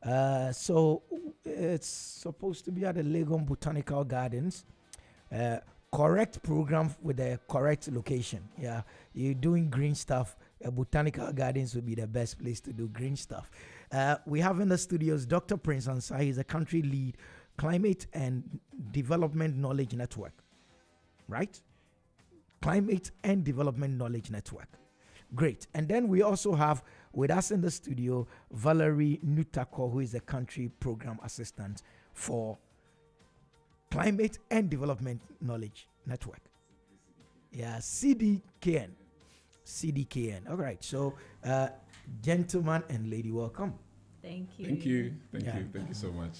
So it's supposed to be at the Legon Botanical Gardens. Correct program with the correct location. Yeah, you're doing green stuff. Botanical Gardens would be the best place to do green stuff. We have in the studios Dr. Prince Ansah. He's a country lead, Climate and Development Knowledge Network. Right? Climate and Development Knowledge Network. Great. And then we also have with us in the studio Valerie Nutako, who is a country program assistant for Climate and Development Knowledge Network. Yeah, CDKN. CDKN. All right. So, gentleman and lady, welcome. Thank you. Thank you. Thank you so much.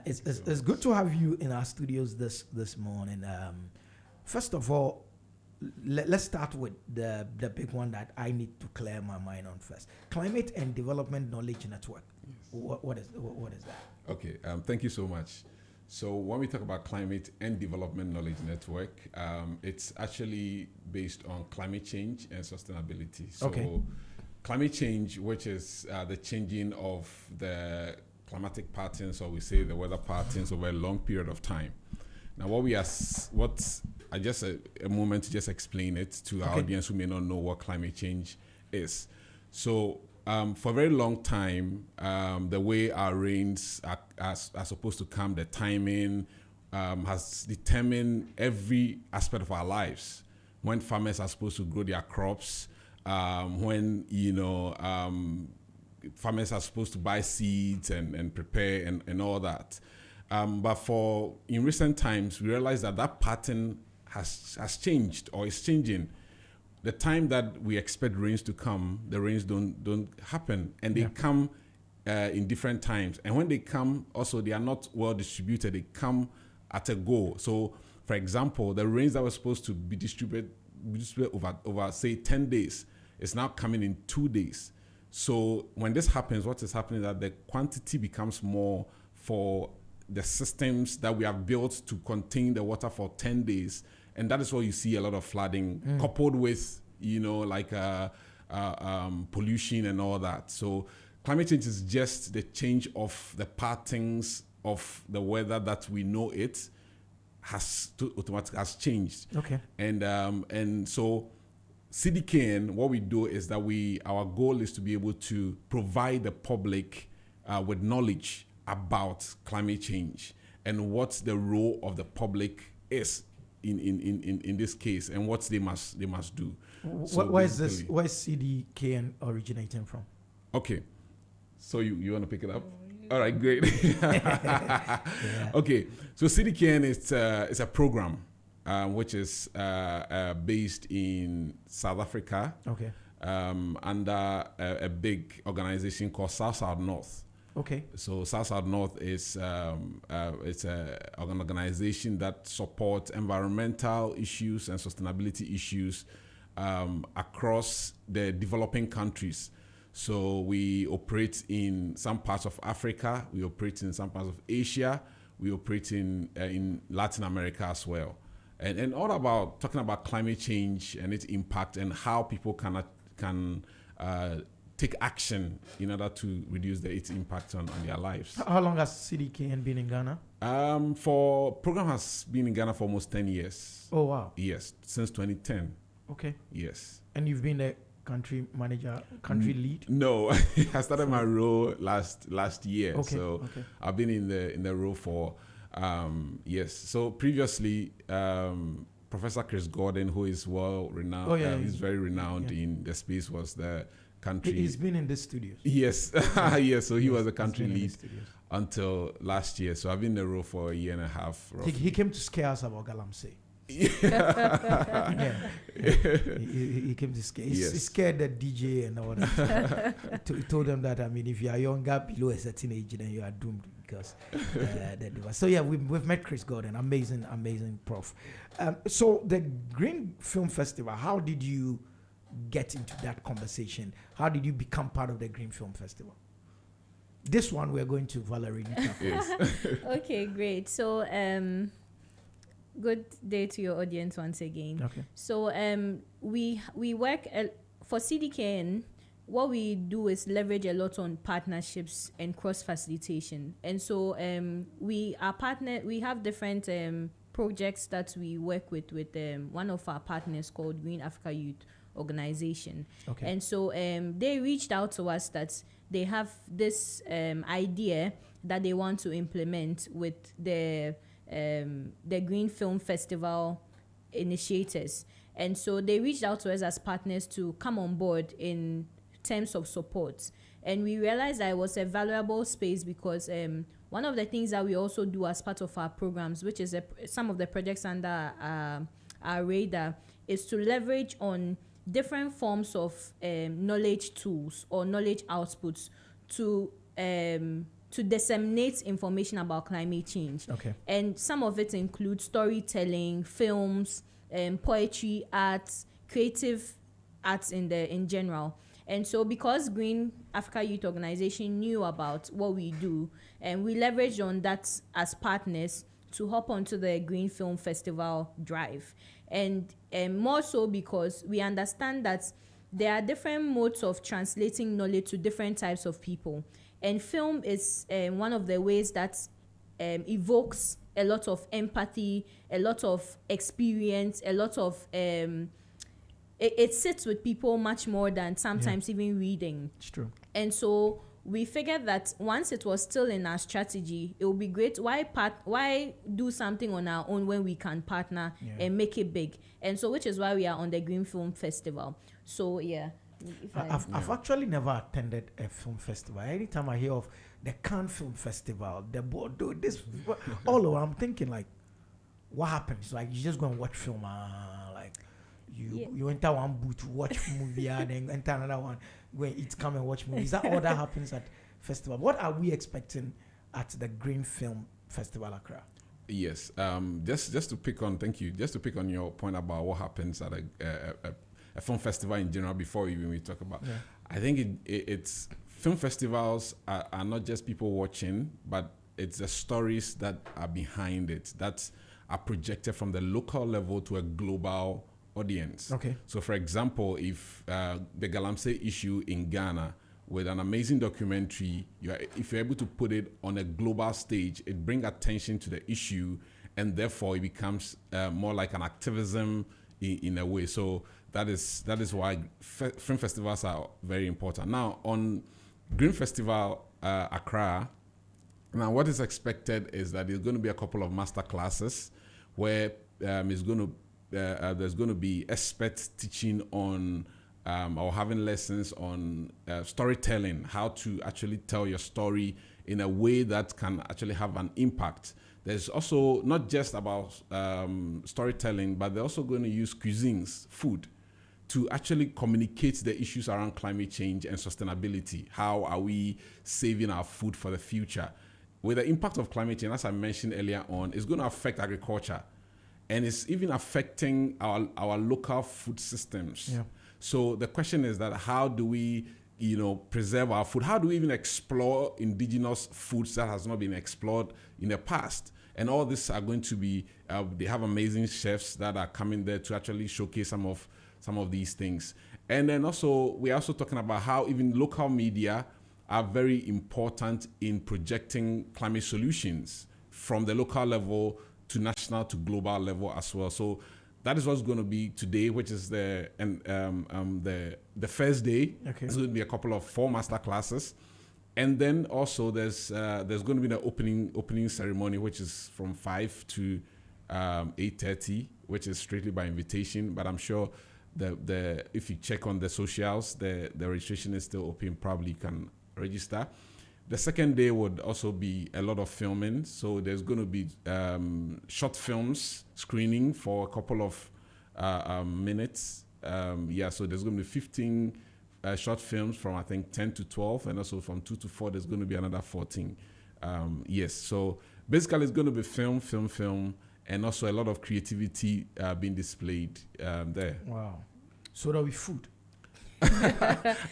It's good to have you in our studios this morning. First of all, let's start with the big one that I need to clear my mind on first. Climate and Development Knowledge Network. Yes. What is that? Okay. Thank you so much. So when we talk about Climate and Development Knowledge Network, it's actually based on climate change and sustainability. So climate change, which is the changing of the climatic patterns, or we say the weather patterns over a long period of time. Now, I just a moment to just explain it to our audience who may not know what climate change is. So for a very long time, the way our rains are supposed to come, the timing has determined every aspect of our lives. When farmers are supposed to grow their crops, when farmers are supposed to buy seeds and prepare and all that. But in recent times, we realized that pattern has changed or is changing. The time that we expect rains to come, the rains don't happen, and they come in different times. And when they come, also they are not well distributed. They come at a go. So, for example, the rains that were supposed to be distributed over say 10 days is now coming in 2 days. So when this happens, what is happening is that the quantity becomes more for the systems that we have built to contain the water for 10 days. And that is why you see a lot of flooding coupled with, pollution and all that. So climate change is just the change of the patterns of the weather that we know it has changed. Okay. And so CDKN, what we do is that our goal is to be able to provide the public with knowledge about climate change and what the role of the public is in this case and what they must do. Where is CDKN originating from? Okay, so you want to pick it up? All right, great. Okay, so CDKN is a program which is based in South Africa. Okay. Under a big organization called South North. Okay. So South North is it's an organization that supports environmental issues and sustainability issues across the developing countries. So we operate in some parts of Africa, we operate in some parts of Asia, we operate in Latin America as well. And all about talking about climate change and its impact and how people can take action in order to reduce its impact on their lives. How long has CDKN been in Ghana? Program has been in Ghana for almost 10 years. Oh, wow. Yes, since 2010. Okay. Yes. And you've been the country manager, country lead? No, I started my role last year. Okay. So I've been in the role for yes. So previously, Professor Chris Gordon, who is well renowned, he's very renowned in the space, was the country. He's been in the studios. Yes, yes. So he was the country lead until last year. So I've been in the role for a year and a half. He came to scare us about Galamsey. He came to scare. He scared the DJ and all that. He told them that, if you are younger, below a certain age, then you are doomed because so yeah, we've met Chris Gordon, amazing prof. So the Green Film Festival, how did you get into that conversation? How did you become part of the Green Film Festival? This one we're going to Valerie. Yes. Okay, great. So good day to your audience once again. Okay. So we work for CDKN. what we do is leverage a lot on partnerships and cross facilitation. And so we have different projects that we work with one of our partners called Green Africa Youth Organization. Okay. And so they reached out to us that they have this idea that they want to implement with the Green Film Festival initiators. And so they reached out to us as partners to come on board in terms of support. And we realized that it was a valuable space because one of the things that we also do as part of our programs, which is some of the projects under our radar, is to leverage on different forms of knowledge tools or knowledge outputs to disseminate information about climate change. Okay. And some of it includes storytelling, films, poetry, arts, creative arts in general. And so because Green Africa Youth Organization knew about what we do, and we leveraged on that as partners to hop onto the Green Film Festival drive. And more so because we understand that there are different modes of translating knowledge to different types of people. And film is one of the ways that evokes a lot of empathy, a lot of experience, a lot of it sits with people much more than sometimes even reading. It's true. And so we figured that once it was still in our strategy, it would be great. Why do something on our own when we can partner and make it big? And so, which is why we are on the Green Film Festival. So yeah. I've actually never attended a film festival. Anytime I hear of the Cannes Film Festival, the Bordeaux, this, all over, I'm thinking like, what happens? Like you just go and watch film, like you enter one booth to watch movie, and then enter another one where it's come and watch movies. Is that all that happens at festival? What are we expecting at the Green Film Festival Accra? Yes, just to pick on, thank you. Just to pick on your point about what happens at a film festival in general before even we talk about. Yeah. I think it's film festivals are not just people watching, but it's the stories that are behind it that are projected from the local level to a global audience. Okay. So, for example, if the Galamsey issue in Ghana with an amazing documentary, if you're able to put it on a global stage, it brings attention to the issue, and therefore it becomes more like an activism in a way. So that is why film festivals are very important. Now, on Green Festival Accra, now what is expected is that there's going to be a couple of master classes where there's going to be experts teaching on or having lessons on storytelling, how to actually tell your story in a way that can actually have an impact. There's also not just about storytelling, but they're also going to use cuisines, food, to actually communicate the issues around climate change and sustainability. How are we saving our food for the future? With the impact of climate change, as I mentioned earlier on, it's going to affect agriculture. And it's even affecting our local food systems. Yeah. So the question is that how do we, preserve our food? How do we even explore indigenous foods that has not been explored in the past? And all this are going to be, they have amazing chefs that are coming there to actually showcase some of these things. And then also, we're also talking about how even local media are very important in projecting climate solutions from the local level to national to global level as well. So that is what's going to be today, which is the first day. Okay. There's going to be a couple of 4 master classes, and then also there's going to be the opening ceremony, which is from 5 to 8:30, which is strictly by invitation. But I'm sure the if you check on the socials, the registration is still open. Probably you can register. The second day would also be a lot of filming. So there's going to be short films screening for a couple of minutes. So there's going to be 15 short films from, I think, 10 to 12. And also from 2 to 4, there's going to be another 14. So basically it's going to be film, and also a lot of creativity being displayed there. Wow. So there'll be food.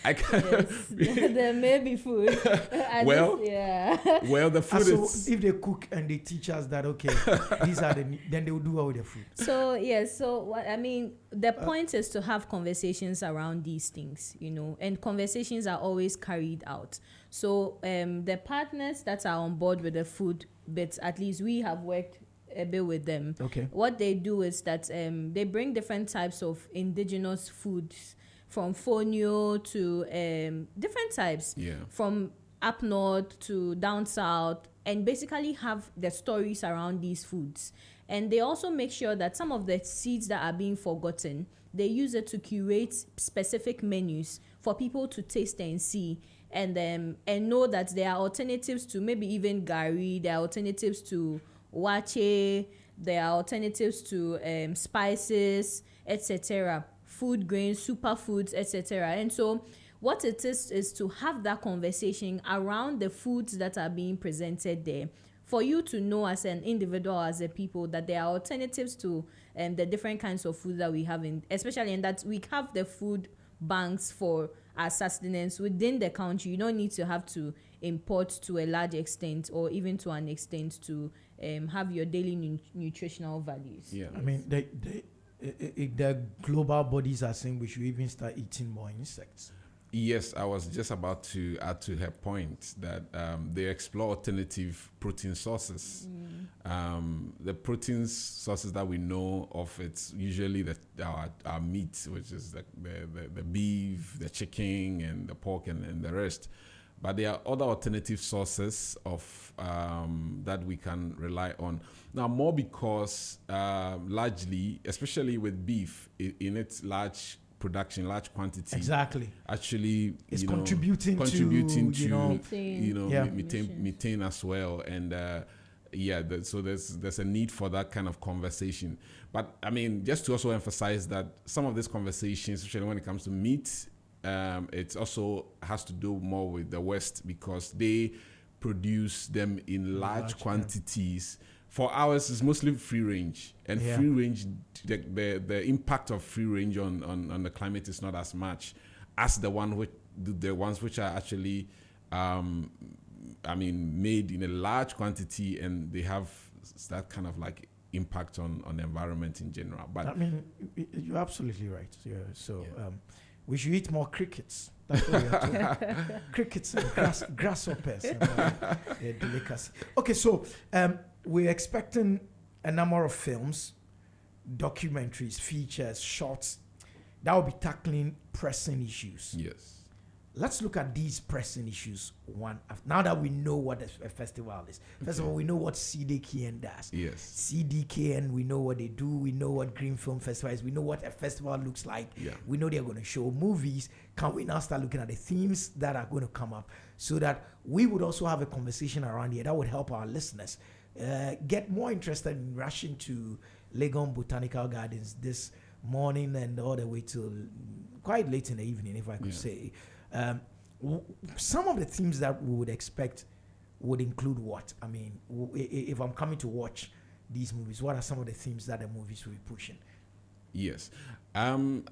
I can. Yes. There may be food. Well, well, the food So is. if they cook and they teach us that, okay, these are then they will do what with the food. So yes, so what I mean, the point is to have conversations around these things, you know, and conversations are always carried out. So the partners that are on board with the food bits, at least we have worked a bit with them. Okay. What they do is that they bring different types of indigenous foods, from fonio to different types, Yeah. from up north to down south, and basically have the stories around these foods. And they also make sure that some of the seeds that are being forgotten, they use it to curate specific menus for people to taste and see, and know that there are alternatives to maybe even gari, there are alternatives to wache, there are alternatives to spices, etc., food grains, superfoods, etc. And so what it is to have that conversation around the foods that are being presented there, for you to know as an individual, as a people, that there are alternatives to the different kinds of food that we have, especially in that we have the food banks for our sustenance within the country. You don't need to have to import to a large extent, or even to an extent, to have your daily nutritional values. Yeah. I mean, the global bodies are saying we should even start eating more insects. Yes, I was just about to add to her point that they explore alternative protein sources. The protein sources that we know of, it's usually our meat, which is the beef, the chicken, and the pork, and the rest. But there are other alternative sources of that we can rely on. Now, more because largely, especially with beef, in its large production, large quantity, Exactly. actually It's you know, contributing to, to Methane. methane as well. And so there's a need for that kind of conversation. But I mean, just to also emphasize that some of these conversations, especially when it comes to meat, it also has to do more with the West, because they produce them in large quantities. For ours, it's mostly free range, and free range, the impact of free range on the climate is not as much as the ones which are actually, made in a large quantity, and they have that kind of like impact on the environment in general. But I mean, you're absolutely right. Yeah. So we should eat more crickets. That's what we are talking. Crickets and grasshoppers. And, delicacy. Okay, so we're expecting a number of films, documentaries, features, shorts that will be tackling pressing issues. yes. Let's look at these pressing issues one after. Now that we know what a festival is. First of all, we know what CDKN does. Yes. CDKN, we know what they do. We know what Green Film Festival is. We know what a festival looks like. Yeah. We know they're going to show movies. Can we now start looking at the themes that are going to come up, so that we would also have a conversation around here that would help our listeners get more interested in rushing to Legon Botanical Gardens this morning and all the way till quite late in the evening, if I could say. Some of the themes that we would expect would include what? I mean, if I'm coming to watch these movies, what are some of the themes that the movies will be pushing? Yes. In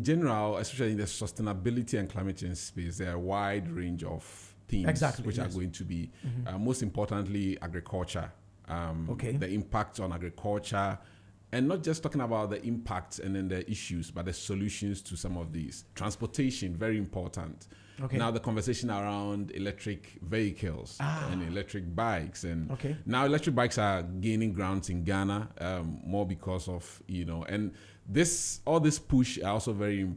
general, especially in the sustainability and climate change space, there are a wide range of themes which are going to be, most importantly, agriculture. The impact on agriculture, and not just talking about the impacts and then the issues, but the solutions to some of these. Transportation, very important. Okay. Now the conversation around electric vehicles and electric bikes, and now electric bikes are gaining grounds in Ghana more because of, and all this push are also very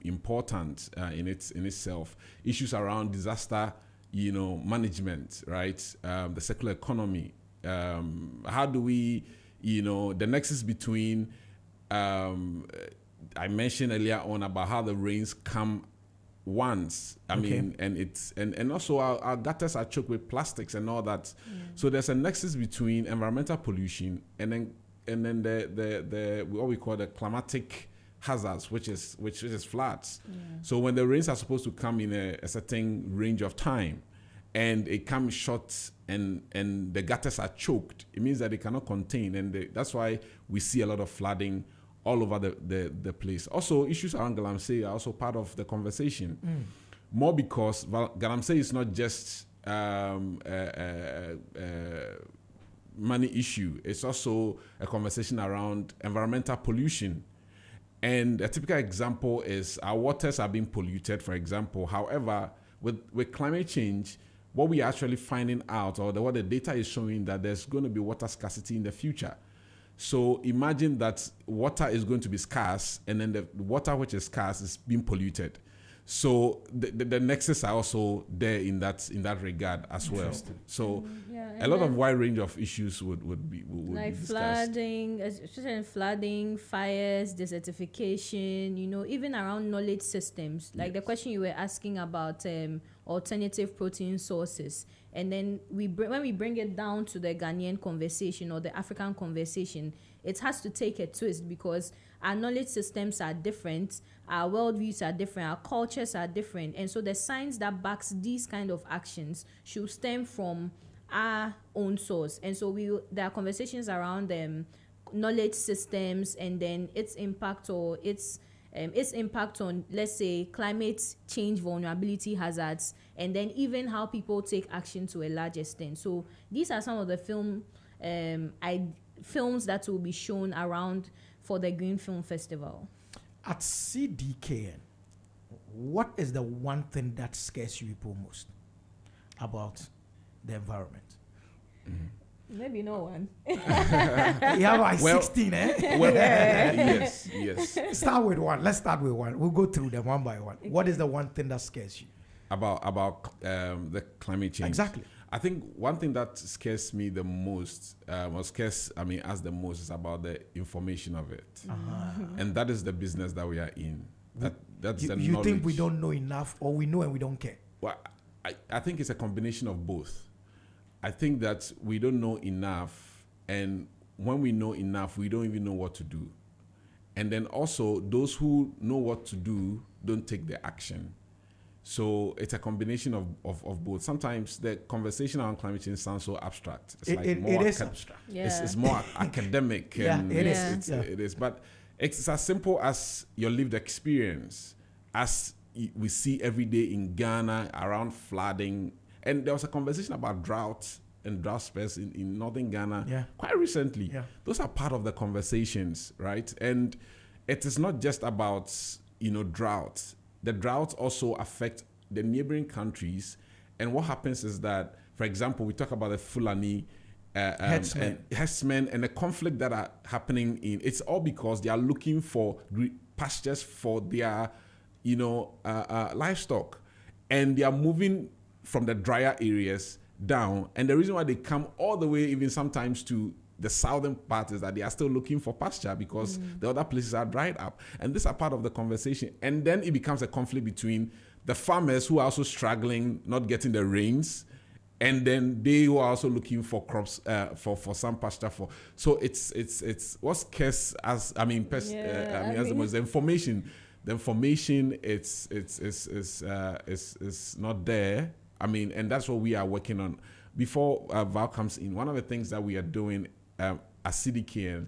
important in itself. Issues around disaster, management, right? The circular economy. How do we, the nexus between, I mentioned earlier on about how the rains come once. I mean, and also our gutters are choked with plastics and all that. So there's a nexus between environmental pollution and then the what we call the climatic hazards, which is floods. So when the rains are supposed to come in a certain range of time, and it comes short and the gutters are choked, it means that they cannot contain, and that's why we see a lot of flooding all over the place. Also, issues around Galamsey are also part of the conversation. More because Galamsey is not just money issue. It's also a conversation around environmental pollution. And a typical example is our waters are being polluted, for example. However, with climate change, what we are actually finding out, or what the data is showing, that there's going to be water scarcity in the future. So imagine that water is going to be scarce, and then the water which is scarce is being polluted. So the nexus are also there in that regard as well. So a lot of wide range of issues would be like be flooding, especially flooding, fires, desertification. Even around knowledge systems. Like the question you were asking about alternative protein sources, and then when we bring it down to the Ghanaian conversation or the African conversation, it has to take a twist because our knowledge systems are different, our worldviews are different, our cultures are different, and so the science that backs these kind of actions should stem from our own source. And so there are conversations around knowledge systems, and then its impact on, let's say, climate change vulnerability hazards, and then even how people take action to a large extent. So these are some of the films that will be shown around for the Green Film Festival. At CDKN, what is the one thing that scares you people most about the environment? Maybe no one. You have like 16, eh? Well, yes. Start with one. Let's start with one. We'll go through them one by one. Okay. What is the one thing that scares you? About the climate change. Exactly. I think one thing that scares me the most, us the most, is about the information of it. And that is the business that we are in. That's the knowledge. You think we don't know enough, or we know and we don't care? Well, I think it's a combination of both. I think that we don't know enough, and when we know enough, we don't even know what to do. And then also, those who know what to do don't take the action. So it's a combination of both. Sometimes the conversation around climate change sounds so abstract. It is abstract. It's more academic. And it is. But it's as simple as your lived experience, as we see every day in Ghana around flooding. And there was a conversation about drought and drought spares in northern Ghana quite recently. Those are part of the conversations, right? And it is not just about drought. The droughts also affect the neighboring countries. And what happens is that, for example, we talk about the Fulani herdsmen and the conflict that are happening it's all because they are looking for pastures for their, livestock. And they are moving from the drier areas down. And the reason why they come all the way, even sometimes to the southern part, is that they are still looking for pasture because the other places are dried up. And these are part of the conversation. And then it becomes a conflict between the farmers who are also struggling, not getting the rains, and then they who are also looking for crops for some pasture for. So it's what scarce as the most information. The information it's not there. And that's what we are working on. Before Val comes in, one of the things that we are doing at CDKN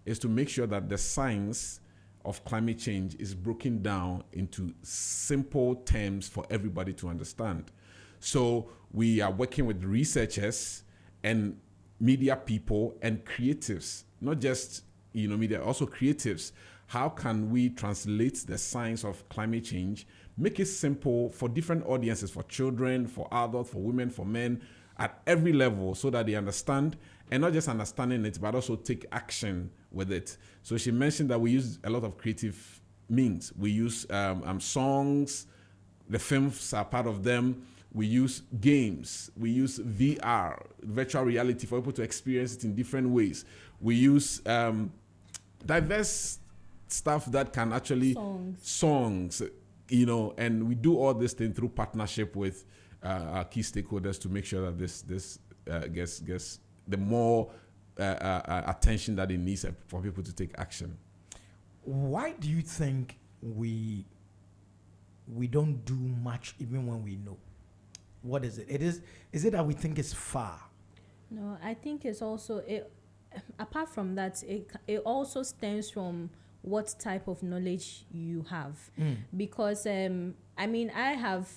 is to make sure that the science of climate change is broken down into simple terms for everybody to understand. So we are working with researchers and media people and creatives, not just media, also creatives. How can we translate the science of climate change, make it simple for different audiences, for children, for adults, for women, for men, at every level, so that they understand, and not just understanding it, but also take action with it. So she mentioned that we use a lot of creative means. We use songs, the films are part of them. We use games. We use VR, virtual reality, for people to experience it in different ways. We use diverse stuff that can actually songs, and we do all this thing through partnership with our key stakeholders to make sure that this gets the more attention that it needs for people to take action. Why do you think we don't do much even when we know? What is it? Is it that we think it's far? No, I think it's also apart from that, it also stems from what type of knowledge you have. Because I mean, I have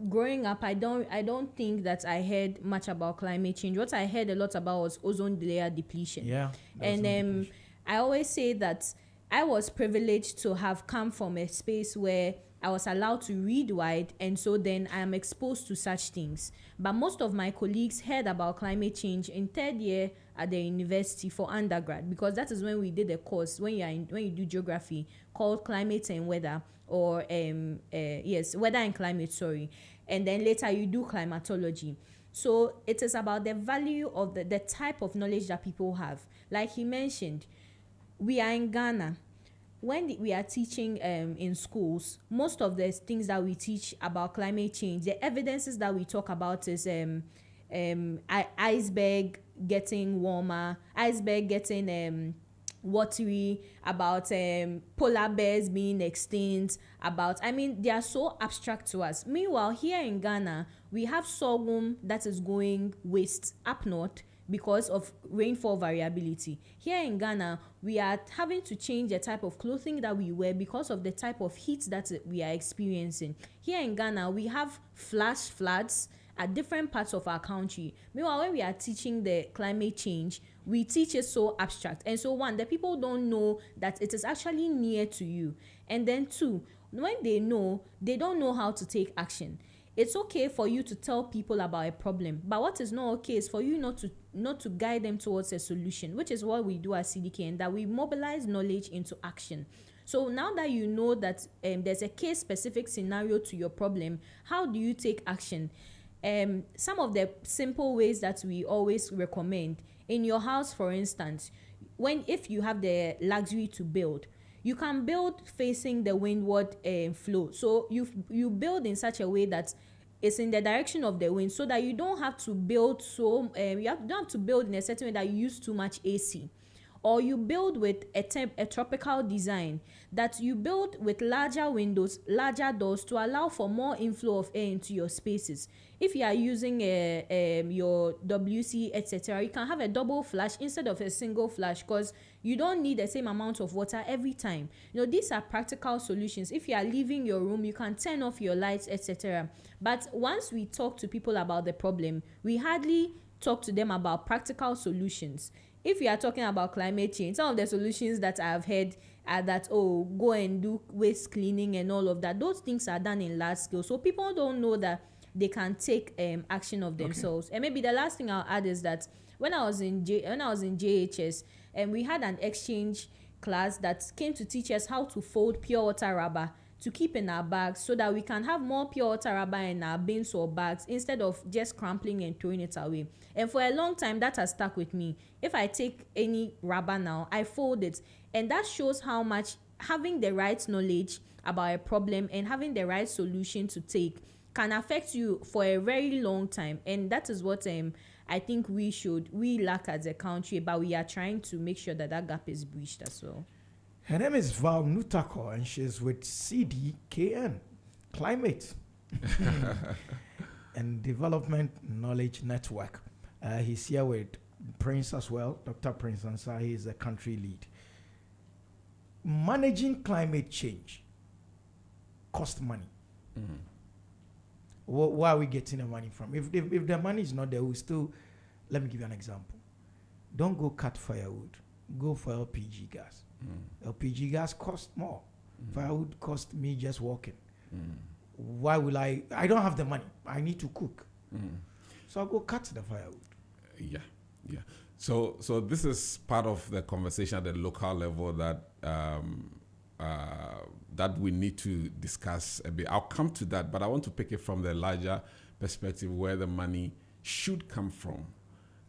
growing up, I don't think that I heard much about climate change. What I heard a lot about was ozone layer depletion. And I always say that I was privileged to have come from a space where I was allowed to read wide, and so then I am exposed to such things. But most of my colleagues heard about climate change in third year at the university for undergrad, because that is when we did a course when you do geography called climate and weather, or weather and climate, sorry. And then later you do climatology. So it is about the value of the type of knowledge that people have. Like he mentioned, we are in Ghana. When we are teaching in schools, most of the things that we teach about climate change, the evidences that we talk about is iceberg getting warmer, iceberg getting watery, about polar bears being extinct, they are so abstract to us. Meanwhile, here in Ghana, we have sorghum that is going waste up north because of rainfall variability. Here in Ghana, we are having to change the type of clothing that we wear because of the type of heat that we are experiencing. Here in Ghana, we have flash floods at different parts of our country. Meanwhile, when we are teaching the climate change, we teach it so abstract. And so one, the people don't know that it is actually near to you. And then two, when they know, they don't know how to take action. It's okay for you to tell people about a problem, but what is not okay is for you not to guide them towards a solution, which is what we do at CDK, and that we mobilize knowledge into action. So now that you know that there's a case-specific scenario to your problem, how do you take action? Some of the simple ways that we always recommend, in your house, for instance, if you have the luxury to build, you can build facing the windward flow. So you build in such a way that it's in the direction of the wind, so that you don't have to build don't have to build in a certain way that you use too much AC. Or you build with a tropical design, that you build with larger windows, larger doors to allow for more inflow of air into your spaces. If you are using your WC, etc., you can have a double flush instead of a single flush, because you don't need the same amount of water every time. These are practical solutions. If you are leaving your room, you can turn off your lights, etc. But once we talk to people about the problem, we hardly talk to them about practical solutions. If you are talking about climate change, some of the solutions that I have heard are that, go and do waste cleaning and all of that. Those things are done in large scale. So people don't know that they can take action of themselves. Okay. And maybe the last thing I'll add is that when I was in JHS, we had an exchange class that came to teach us how to fold pure water rubber to keep in our bags, so that we can have more pure water rubber in our bins or bags instead of just crumpling and throwing it away. And for a long time, that has stuck with me. If I take any rubber now, I fold it. And that shows how much having the right knowledge about a problem and having the right solution to take can affect you for a very long time. And that is what I think we lack as a country, but we are trying to make sure that gap is breached as well. Her name is Val Nutako, and she's with CDKN, Climate and Development Knowledge Network. He's here with Prince as well, Dr. Prince Ansah. He is the country lead. Managing climate change costs money. Mm-hmm. Where are we getting the money from? If the money is not there, we still, let me give you an example. Don't go cut firewood. Go for LPG gas. LPG gas costs more. Firewood costs me just walking. Why will I don't have the money. I need to cook. So I'll go cut the firewood. Yeah. So this is part of the conversation at the local level that that we need to discuss a bit. I'll come to that, but I want to pick it from the larger perspective, where the money should come from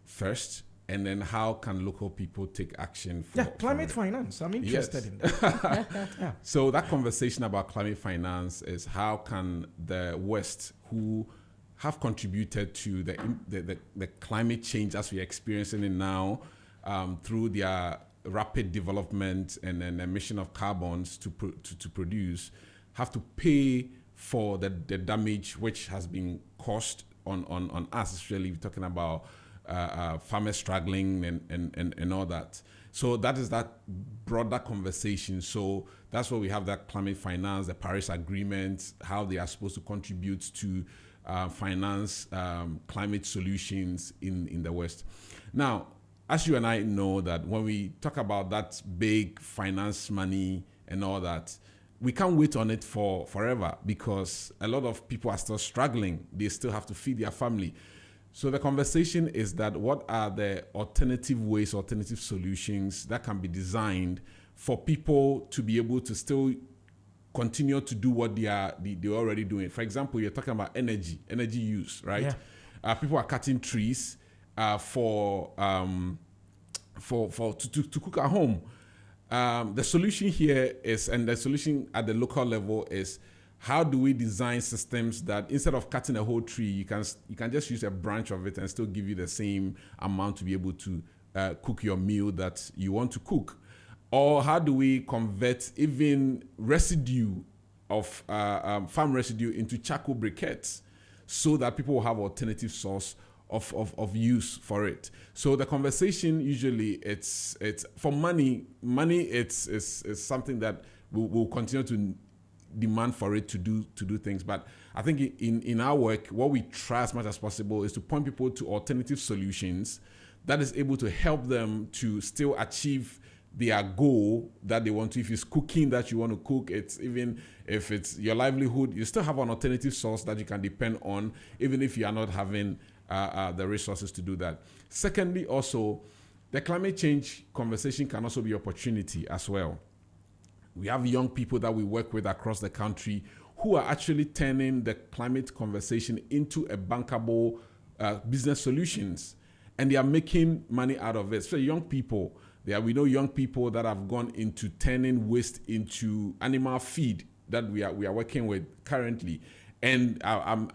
first, and then how can local people take action for climate finance. I'm interested in that. Yeah. So that conversation about climate finance is how can the West, who have contributed to the climate change as we're experiencing it now, through their rapid development and an emission of carbons to produce, have to pay for the damage which has been caused on us. Especially we're talking about farmers struggling and all that. So that is that broader conversation. So that's why we have that climate finance, the Paris Agreement, how they are supposed to contribute to finance climate solutions in the West. Now, as you and I know that when we talk about that big finance money and all that, we can't wait on it for forever because a lot of people are still struggling. They still have to feed their family. So the conversation is that what are the alternative ways, alternative solutions that can be designed for people to be able to still continue to do what they're already doing. For example, you're talking about energy use, right? Yeah. People are cutting trees to cook at home. The solution here is, and the solution at the local level is, how do we design systems that instead of cutting a whole tree, you can just use a branch of it and still give you the same amount to be able to cook your meal that you want to cook? Or how do we convert even residue of farm residue into charcoal briquettes so that people will have alternative source of use for it? So the conversation usually it's for money. It's something that will continue to demand for it to do things. But I think in our work, what we try as much as possible is to point people to alternative solutions that is able to help them to still achieve their goal that they want to. If it's cooking that you want to cook, it's even if it's your livelihood, you still have an alternative source that you can depend on, even if you are not having the resources to do that. Secondly, also, the climate change conversation can also be opportunity as well. We have young people that we work with across the country who are actually turning the climate conversation into a bankable business solutions, and they are making money out of it. So young people, we know young people that have gone into turning waste into animal feed that we are working with currently, and are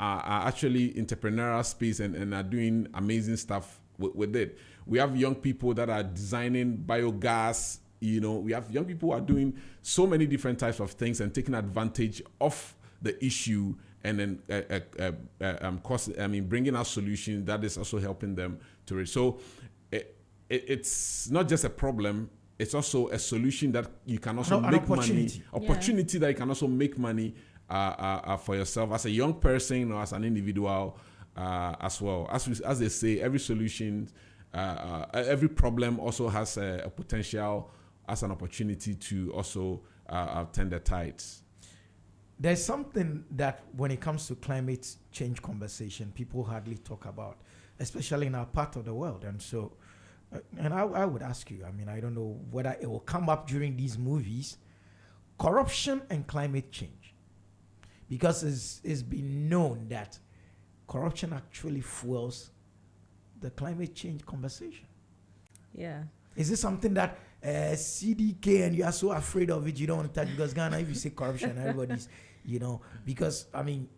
actually entrepreneurial space and are doing amazing stuff with it. We have young people that are designing biogas. We have young people who are doing so many different types of things and taking advantage of the issue, and then bringing out solutions that is also helping them to reach. So it's not just a problem; it's also a solution that you can also make money. Opportunity that you can also make money for yourself as a young person or as an individual as well. As they say, every solution, every problem also has a potential as an opportunity to also turn the tides. There's something that when it comes to climate change conversation, people hardly talk about, especially in our part of the world. And so, and I would ask you, I don't know whether it will come up during these movies, corruption and climate change. Because it's been known that corruption actually fuels the climate change conversation. Yeah. Is this something that CDK and you are so afraid of it, you don't want to touch? Because Ghana, if you say corruption, everybody's, because, I can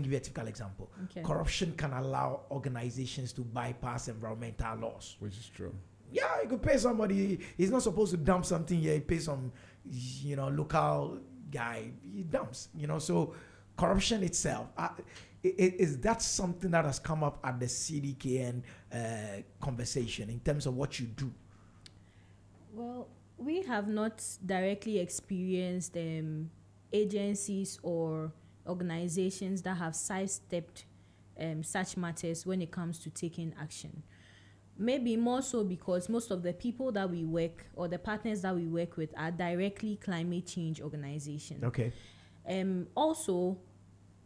give you a typical example. Okay. Corruption can allow organizations to bypass environmental laws. Which is true. Yeah, you could pay somebody. He's not supposed to dump something here. He pays some, local guy. He dumps, So corruption itself, is that something that has come up at the CDKN conversation in terms of what you do? Well, we have not directly experienced agencies or organizations that have sidestepped such matters when it comes to taking action. Maybe more so because most of the people that we work or the partners that we work with are directly climate change organizations. Okay. Also,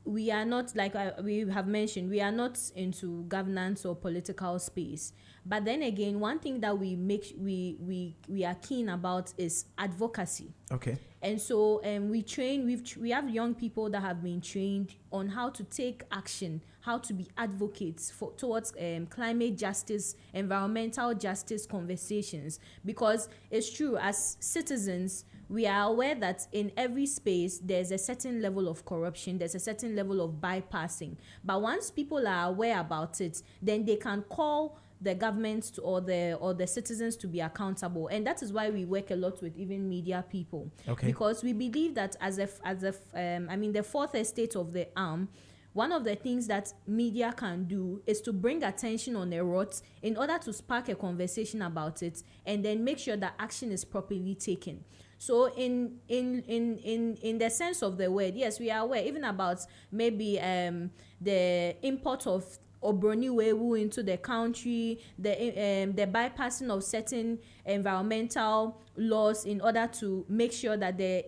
we are not, like we have mentioned, we are not into governance or political space. But then again, one thing that we are keen about is advocacy. Okay. And so we have young people that have been trained on how to take action, how to be advocates towards climate justice, environmental justice conversations. Because it's true, as citizens, we are aware that in every space there's a certain level of corruption, there's a certain level of bypassing. But once people are aware about it, then they can call the government or the citizens to be accountable. And that is why we work a lot with even media people. Okay. Because we believe that as the fourth estate of the arm, one of the things that media can do is to bring attention on a rot in order to spark a conversation about it, and then make sure that action is properly taken. So in the sense of the word, yes, we are aware even about maybe the import of Obroni Wewu into the country, the bypassing of certain environmental laws in order to make sure that the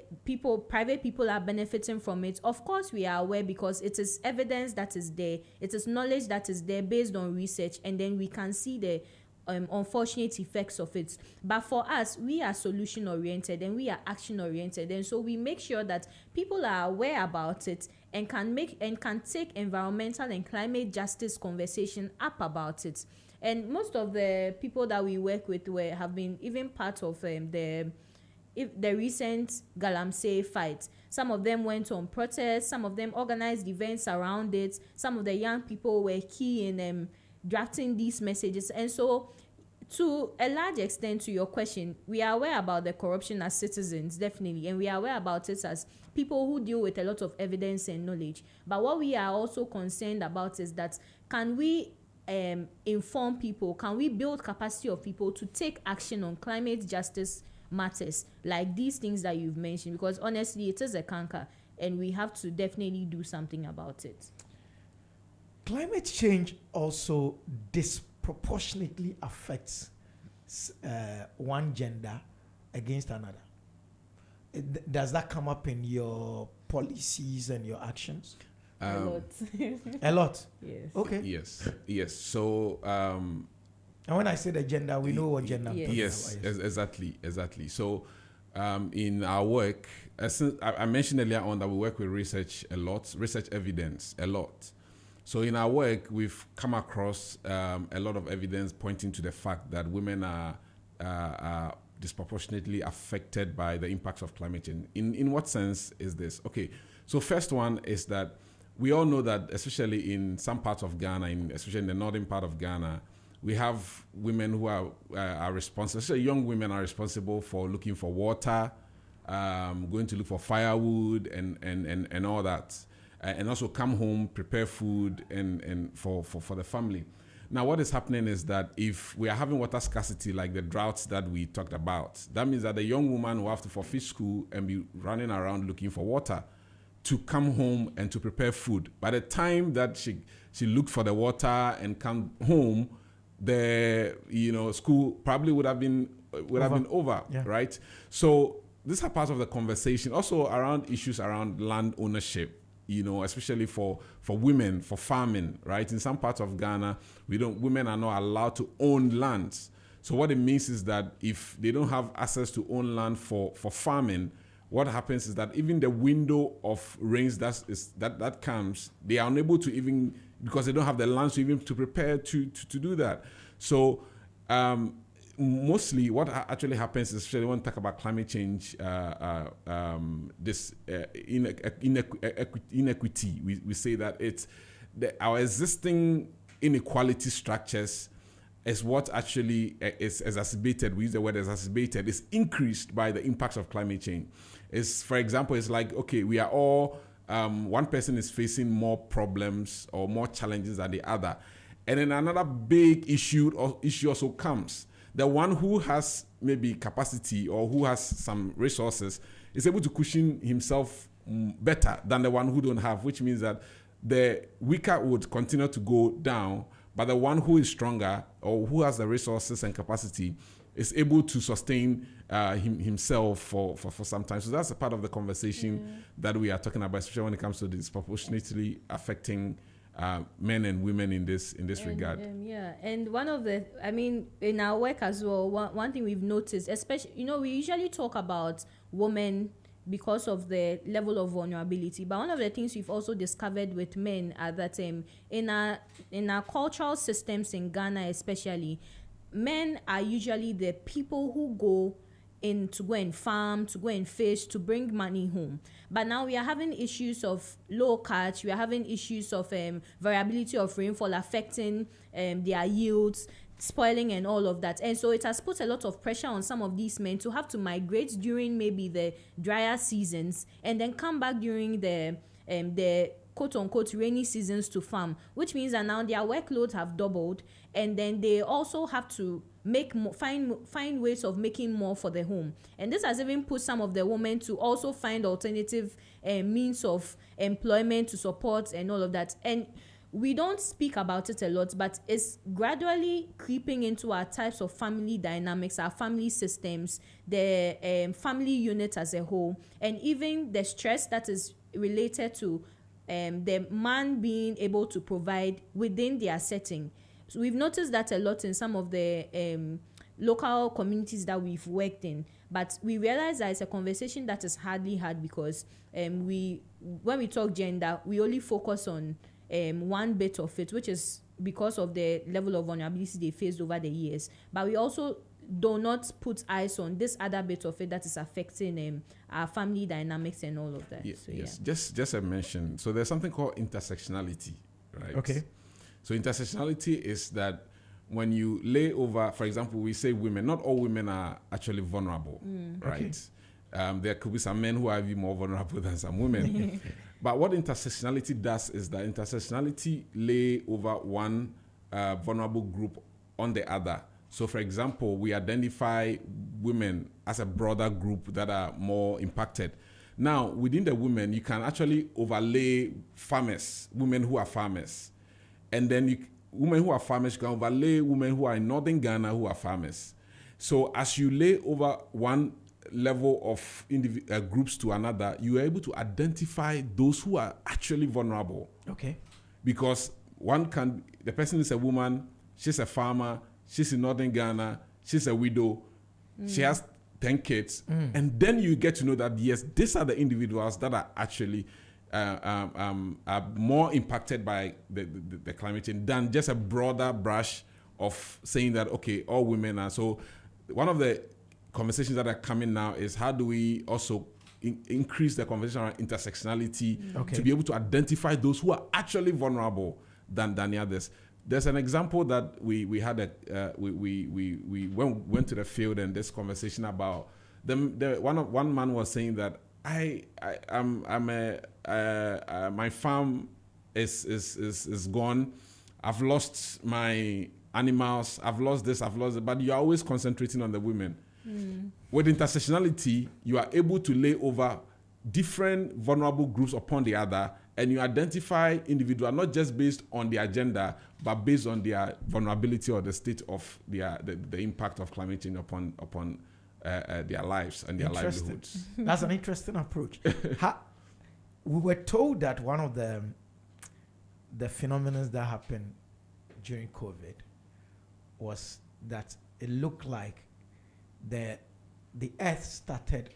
private people are benefiting from it. Of course, we are aware because it is evidence that is there. It is knowledge that is there based on research, and then we can see the unfortunate effects of it. But for us, we are solution oriented and we are action oriented, and so we make sure that people are aware about it and can take environmental and climate justice conversation up about it. And most of the people that we work with have been even part of the recent Galamsey fight. Some of them went on protests, some of them organized events around it, some of the young people were key in drafting these messages. And so, to a large extent, to your question, we are aware about the corruption as citizens, definitely, and we are aware about it as people who deal with a lot of evidence and knowledge. But what we are also concerned about is that, can we inform people, can we build capacity of people to take action on climate justice matters like these things that you've mentioned? Because honestly, it is a canker and we have to definitely do something about it. Climate change also disproportionately affects one gender against another. Does that come up in your policies and your actions? A lot. A lot? Yes. Okay. Yes. So, and when I say the gender, we know what gender I'm talking yes, about. exactly. So, in our work, I mentioned earlier on that we work with research evidence a lot. So in our work, we've come across a lot of evidence pointing to the fact that women are disproportionately affected by the impacts of climate change. In what sense is this? Okay, so first one is that we all know that, especially in some parts of Ghana, especially in the northern part of Ghana, we have women who are responsible, especially young women are responsible for looking for water, going to look for firewood and all that. And also come home, prepare food and for the family. Now, what is happening is that if we are having water scarcity, like the droughts that we talked about, that means that the young woman will have to forfeit school and be running around looking for water to come home and to prepare food. By the time that she looked for the water and come home, the school probably would have been over, yeah. Right? So these are part of the conversation. Also around issues around land ownership. Especially for women, for farming, right? In some parts of Ghana, women are not allowed to own lands. So what it means is that if they don't have access to own land for farming, what happens is that even the window of rains that comes, they are unable to even, because they don't have the land to prepare to do that. So mostly what actually happens is, especially when we talk about climate change, this inequity, we say that it's our existing inequality structures is what actually is exacerbated. We use the word exacerbated. It's increased by the impacts of climate change. For example, it's like, okay, we are all, one person is facing more problems or more challenges than the other. And then another big issue also comes. The one who has maybe capacity or who has some resources is able to cushion himself better than the one who don't have, which means that the weaker would continue to go down, but the one who is stronger or who has the resources and capacity is able to sustain himself for some time. So that's a part of the conversation that we are talking about, especially when it comes to disproportionately affecting men and women in this regard. And one of the, in our work as well, one thing we've noticed, especially, we usually talk about women because of the level of vulnerability, but one of the things we've also discovered with men are that in our cultural systems in Ghana especially, men are usually the people who go in to go and farm, to go and fish, to bring money home. But now we are having issues of low catch, we are having issues of variability of rainfall affecting their yields, spoiling and all of that. And so it has put a lot of pressure on some of these men to have to migrate during maybe the drier seasons and then come back during the quote-unquote rainy seasons to farm, which means that now their workloads have doubled, and then they also have to make find ways of making more for the home. And this has even put some of the women to also find alternative means of employment to support and all of that. And we don't speak about it a lot, but it's gradually creeping into our types of family dynamics, our family systems, the family unit as a whole, and even the stress that is related to the man being able to provide within their setting. So we've noticed that a lot in some of the local communities that we've worked in, but we realize that it's a conversation that is hardly had because when we talk gender, we only focus on one bit of it, which is because of the level of vulnerability they faced over the years. But we also do not put eyes on this other bit of it that is affecting our family dynamics and all of that. Yeah, So, yes, yeah. just a mention. So there's something called intersectionality, right? Okay. So intersectionality is that when you lay over, for example, we say women, not all women are actually vulnerable, right? Okay. There could be some men who are even more vulnerable than some women. But what intersectionality does is that intersectionality lay over one vulnerable group on the other. So, for example, we identify women as a broader group that are more impacted. Now, within the women, you can actually overlay farmers, women who are farmers. And then women who are farmers can overlay women who are in northern Ghana who are farmers. So, as you lay over one level of groups to another, you are able to identify those who are actually vulnerable. Okay. Because the person is a woman, she's a farmer, she's in northern Ghana, she's a widow, she has 10 kids, and then you get to know that, yes, these are the individuals that are actually are more impacted by the climate change than just a broader brush of saying that, okay, all women are. So one of the conversations that are coming now is how do we also increase the conversation around intersectionality to be able to identify those who are actually vulnerable than the others. There's an example that we had we went to the field, and this conversation about one man was saying that my farm is gone. I've lost my animals. I've lost this. I've lost it. But you're always concentrating on the women. With intersectionality, you are able to lay over different vulnerable groups upon the other, and you identify individuals not just based on the agenda, but based on their vulnerability or the state of the impact of climate change upon their lives and their livelihoods. That's an interesting approach. We were told that one of the phenomena that happened during COVID was that it looked like the earth started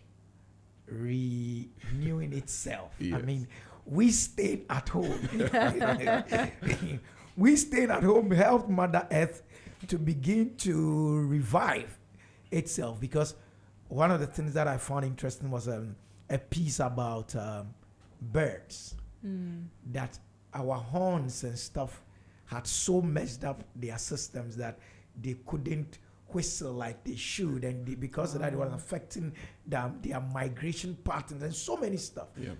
renewing itself. Yes. I mean, we stayed at home. We stayed at home, helped Mother Earth to begin to revive itself. Because one of the things that I found interesting was a piece about birds, that our horns and stuff had so messed up their systems that they couldn't whistle like they should, and because of that, it was affecting their migration patterns and so many stuff. Yeah.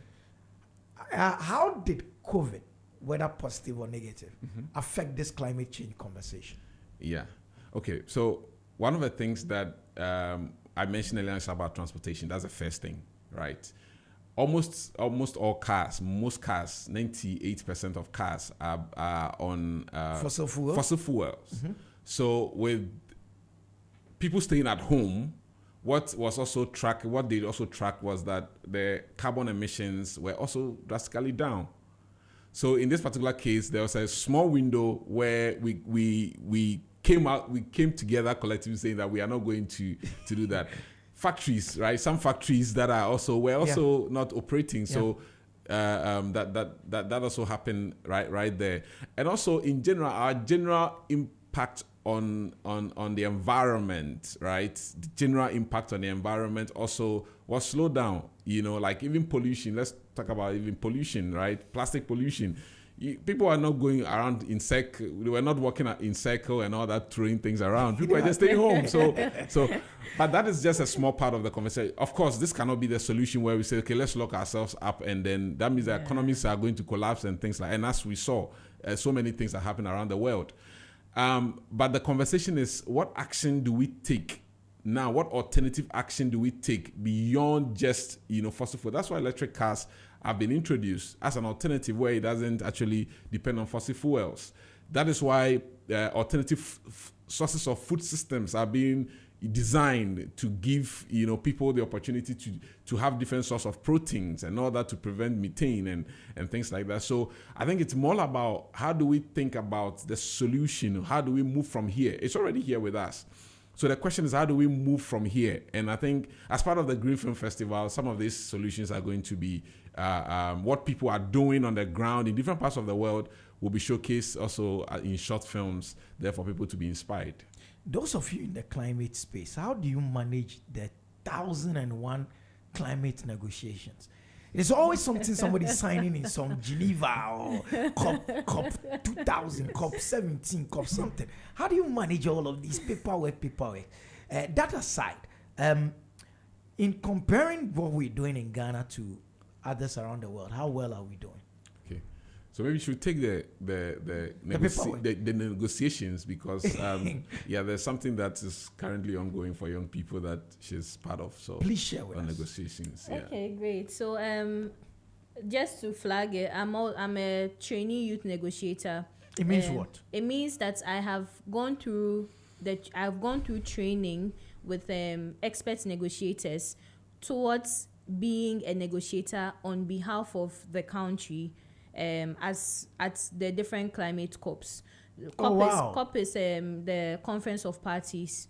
How did COVID, whether positive or negative, affect this climate change conversation? Yeah. Okay. So one of the things that I mentioned earlier is about transportation. That's the first thing, right? Almost all cars, most cars, 98% of cars are on fossil fuels. So with people staying at home, what they also tracked was that the carbon emissions were also drastically down. So in this particular case, there was a small window where we came together collectively saying that we are not going to do that. Factories, right? Some factories that were also not operating. So that also happened right there. And also in general, our general impact on the environment, right? The general impact on the environment also was slowed down. Like even pollution. Let's talk about even pollution, right? Plastic pollution. people are not going around in circle. They were not walking in circle and all that, throwing things around. People are just staying home. But that is just a small part of the conversation. Of course, this cannot be the solution where we say, okay, let's lock ourselves up, and then that means the economies are going to collapse and things like. And as we saw, so many things are happening around the world. But the conversation is, what action do we take now? What alternative action do we take beyond just fossil fuel? That's why electric cars have been introduced as an alternative where it doesn't actually depend on fossil fuels. That is why alternative sources of food systems are being designed to give people the opportunity to have different sources of proteins and all that, to prevent methane and things like that. So I think it's more about, how do we think about the solution? How do we move from here? It's already here with us. So the question is, how do we move from here? And I think as part of the Green Film Festival, some of these solutions are going to be what people are doing on the ground in different parts of the world will be showcased also in short films, there for people to be inspired. Those of you in the climate space, how do you manage the 1001 climate negotiations? It's always something somebody's signing in some Geneva or COP 2000, COP 17, COP something. How do you manage all of these paperwork? That aside, in comparing what we're doing in Ghana to others around the world, how well are we doing? Okay, so maybe we should take the negotiations, because there's something that is currently ongoing for young people that she's part of. So please share with us. Negotiations. Okay, great. So just to flag it, I'm a trainee youth negotiator. It means what? It means that I've gone through training with expert negotiators towards being a negotiator on behalf of the country as at the different climate COPs. COP is the Conference of Parties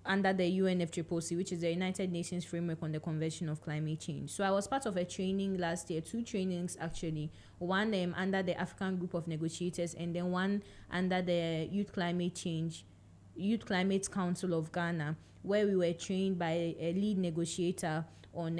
under the UNFCCC, which is the United Nations Framework on the Convention of Climate Change. So I was part of a training last year, 2 trainings actually, one under the African Group of Negotiators, and then one under the Youth Climate Council of Ghana, where we were trained by a lead negotiator on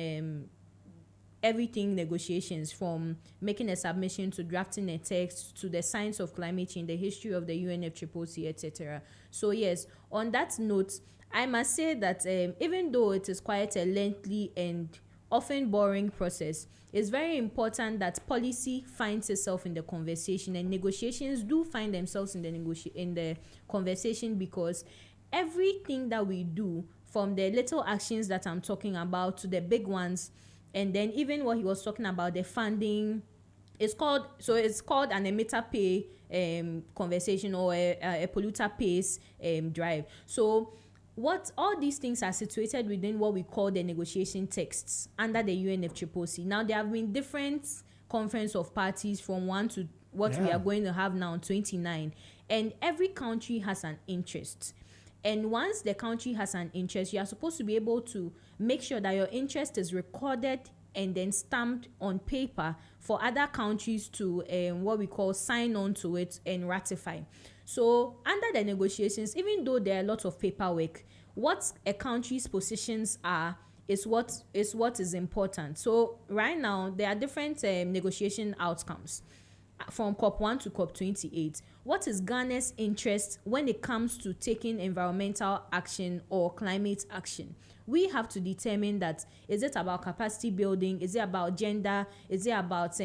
everything negotiations, from making a submission to drafting a text to the science of climate change, the history of the UNFCCC, etc. So yes, on that note, I must say that even though it is quite a lengthy and often boring process, it's very important that policy finds itself in the conversation, and negotiations do find themselves in the conversation, because everything that we do, from the little actions that I'm talking about to the big ones, and then even what he was talking about, the funding, it's called an emitter pay conversation, or a polluter pays drive. So what all these things are situated within what we call the negotiation texts under the UNFCCC. Now, there have been different conference of parties from 1 to what we are going to have now, 29, and every country has an interest. And once the country has an interest, you are supposed to be able to make sure that your interest is recorded and then stamped on paper for other countries to what we call sign on to it and ratify. So under the negotiations, even though there are a lot of paperwork, what a country's positions are is what is important. So right now, there are different negotiation outcomes from COP 1 to COP 28. What is Ghana's interest when it comes to taking environmental action or climate action? We have to determine that, is it about capacity building? Is it about gender? Is it about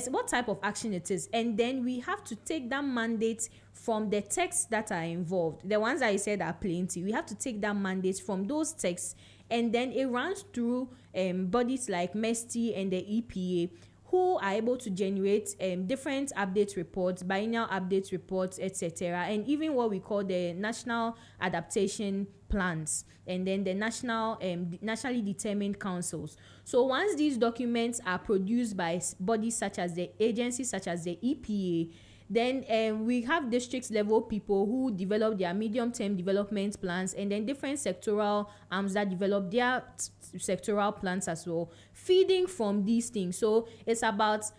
what type of action it is? And then we have to take that mandate from the texts that are involved. The ones I said are plenty. We have to take that mandate from those texts, and then it runs through bodies like MESTI and the EPA, who are able to generate different update reports, biennial update reports, etc., and even what we call the national adaptation plans, and then the nationally determined councils. So once these documents are produced by bodies such as the agencies such as the EPA, then we have district level people who develop their medium-term development plans, and then different sectoral arms that develop their sectoral plans as well, feeding from these things. So it's about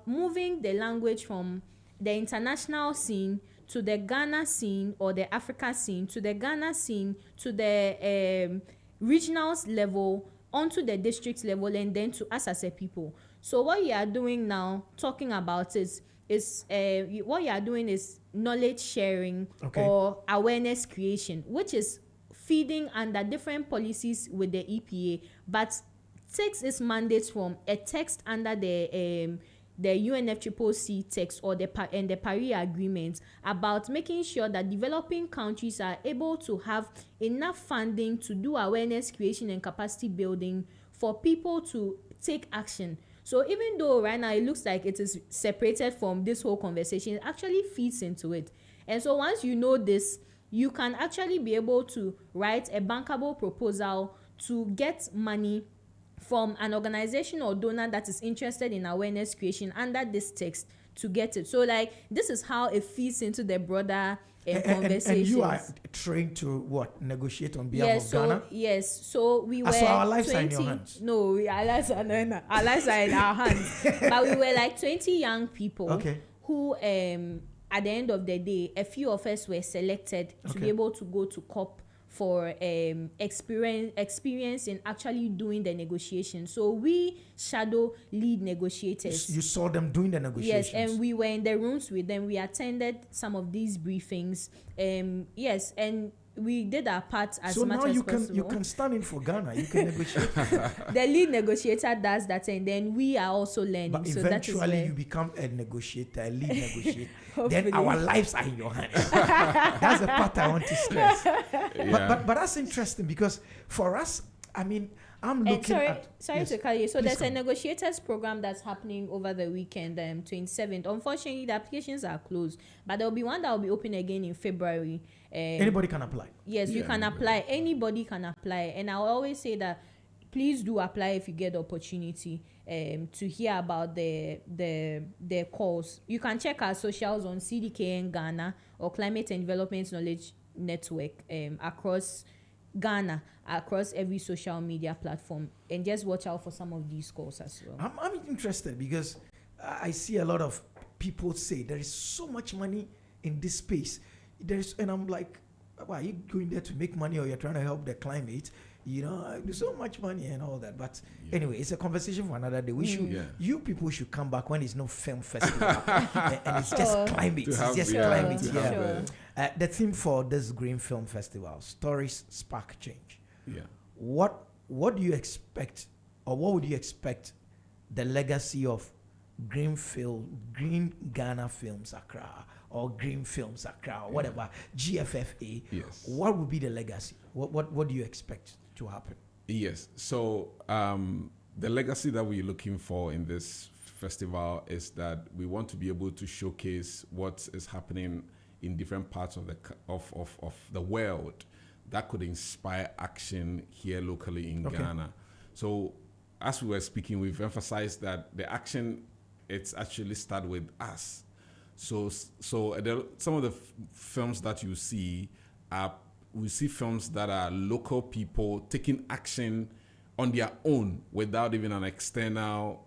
moving the language from the international scene to the Ghana scene, or the Africa scene to the Ghana scene, to the regional level, onto the district level, and then to us as a people. So what you are doing now, talking about is what you are doing is knowledge sharing or awareness creation, which is feeding under different policies with the EPA, but takes its mandates from a text under the UNFCCC text or the Paris Agreement about making sure that developing countries are able to have enough funding to do awareness creation and capacity building for people to take action. So even though right now it looks like it is separated from this whole conversation, it actually feeds into it. And so once you know this, you can actually be able to write a bankable proposal to get money from an organization or donor that is interested in awareness creation under this text to get it. So like this is how it feeds into the broader conversation. And you are trained to what? Negotiate on behalf of Ghana? Yes. So we were so our lives are in your hands. No, our lives are in our hands. But we were like 20 young people who at the end of the day, a few of us were selected to be able to go to COP for experience in actually doing the negotiation. So we shadow lead negotiators. You saw them doing the negotiations? Yes, and we were in the rooms with them. We attended some of these briefings. Yes, and we did our part as much as possible. So now you can stand in for Ghana. You can negotiate. The lead negotiator does that, and then we are also learning. But so eventually that is you become a negotiator, a lead negotiator. Then our lives are in your hands. That's the part I want to stress. But that's interesting because for us, I mean, I'm looking at... Sorry to call you. So there's a negotiators program that's happening over the weekend, 27th. Unfortunately, the applications are closed, but there will be one that will be open again in February. Anybody can apply. Yes, you can apply. Anybody can apply. And I will always say that please do apply if you get the opportunity to hear about the calls. You can check our socials on CDKN Ghana or Climate and Development Knowledge Network across Ghana, across every social media platform, and just watch out for some of these calls as well. I'm interested because I see a lot of people say there is so much money in this space. And I'm like, why are you going there to make money or you're trying to help the climate? You know, there's so much money and all that. But anyway, it's a conversation for another day. You people should come back when it's no film festival and it's just climate. It's just climate. The theme for this Green Film Festival, Stories Spark Change. Yeah. What do you expect, or what would you expect the legacy of Green Ghana Films Accra or Green Films Accra or whatever, GFFA? Yes. What would be the legacy? What do you expect to happen? Yes. So the legacy that we're looking for in this festival is that we want to be able to showcase what is happening in different parts of the world that could inspire action here locally in Ghana. So as we were speaking, we've emphasized that the action, it's actually start with us. So some of the films that you see we see films that are local people taking action on their own without even an external,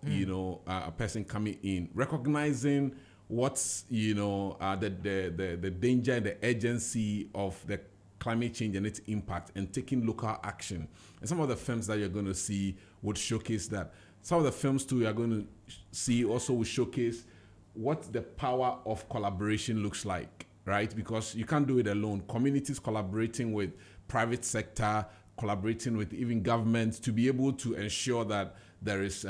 a person coming in, recognizing what's, the danger and the urgency of the climate change and its impact, and taking local action. And some of the films that you're going to see would showcase that. Some of the films too you're going to see also will showcase what the power of collaboration looks like, right? Because you can't do it alone. Communities collaborating with private sector, collaborating with even governments to be able to ensure that there is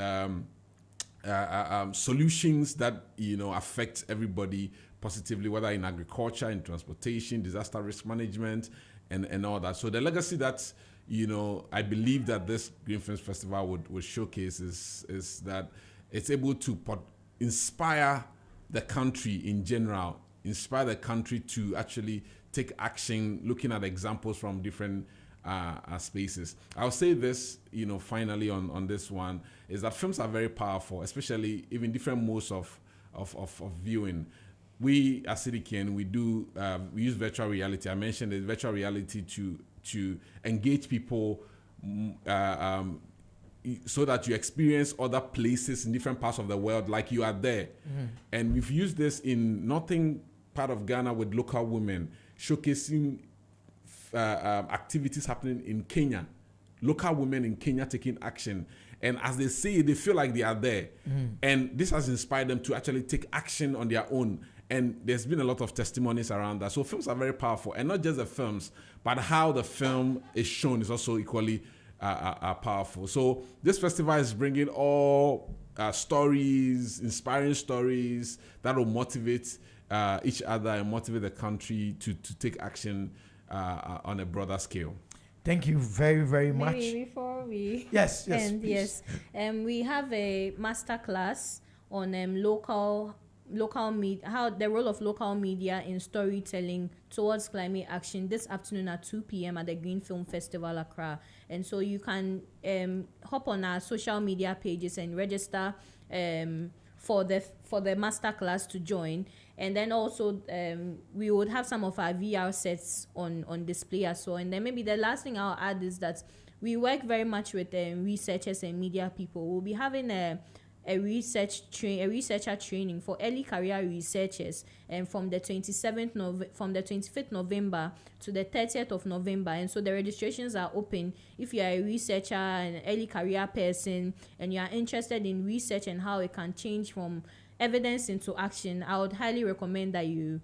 solutions that affect everybody positively, whether in agriculture, in transportation, disaster risk management, and all that. So the legacy that I believe that this Green Films Festival would showcase is that it's able to inspire the country in general, inspire the country to actually take action, looking at examples from different spaces. I'll say this, finally on this one, is that films are very powerful, especially even different modes of viewing. We at CDKN, we use virtual reality. I mentioned the virtual reality to engage people so that you experience other places in different parts of the world like you are there. And we've used this in northern part of Ghana with local women, showcasing activities happening in Kenya, local women in Kenya taking action. And as they see it, they feel like they are there. And this has inspired them to actually take action on their own. And there's been a lot of testimonies around that. So films are very powerful. And not just the films, but how the film is shown is also equally powerful. So this festival is bringing all stories, inspiring stories that will motivate each other and motivate the country to take action on a broader scale. Thank you very, very much. Maybe before we yes, end, please. we have a master class on local media, how the role of local media in storytelling towards climate action this afternoon at 2 p.m. at the Green Film Festival Accra. And so you can hop on our social media pages and register for the master class to join. And then also we would have some of our VR sets on display as well. And then maybe the last thing I'll add is that we work very much with researchers and media people. We'll be having a researcher training for early career researchers, and from the 25th November to the 30th of November. And so the registrations are open. If you are a researcher, an early career person, and you are interested in research and how it can change from evidence into action, I would highly recommend that you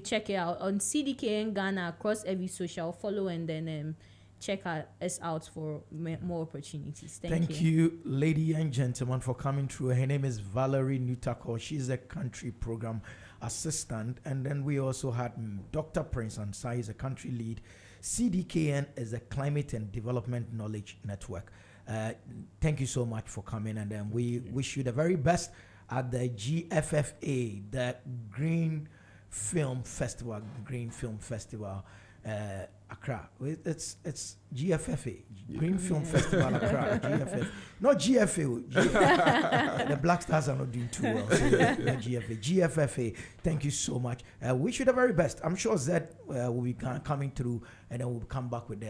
check it out on CDKN Ghana across every social. Follow and then check us out for more opportunities. Thank you, ladies and gentlemen, for coming through. Her name is Valerie Nutako. She's a country program assistant. And then we also had Dr. Prince Ansah. He's a country lead. CDKN is a Climate and Development Knowledge Network. Thank you so much for coming. And then we wish you the very best at the GFFA, the Green Film Festival, Accra. It's GFFA, Green Film Festival Accra, GFF. Not GFA. The Black Stars are not doing too well. So not GFA. GFFA. Thank you so much. Wish you the very best. I'm sure Zed will be coming through, and then we'll come back with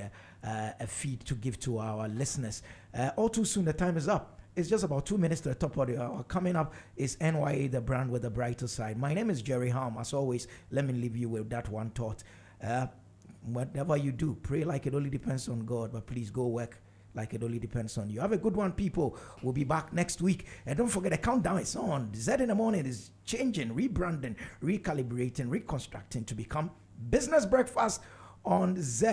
a feed to give to our listeners. All too soon, the time is up. It's just about 2 minutes to the top of the hour. Coming up is NYA, the brand with the brighter side. My name is Jerry Halm. As always, let me leave you with that one thought. Whatever you do, pray like it only depends on God, but please go work like it only depends on you. Have a good one, people. We'll be back next week. And don't forget, the countdown is on. Z in the morning is changing, rebranding, recalibrating, reconstructing to become Business Breakfast on Z.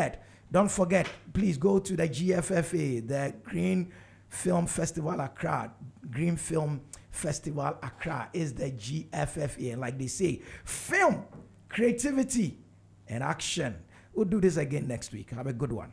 Don't forget, please go to the GFFA, the Green Film Festival Accra. Green Film Festival Accra is the GFFA. And like they say, film, creativity, and action. We'll do this again next week. Have a good one.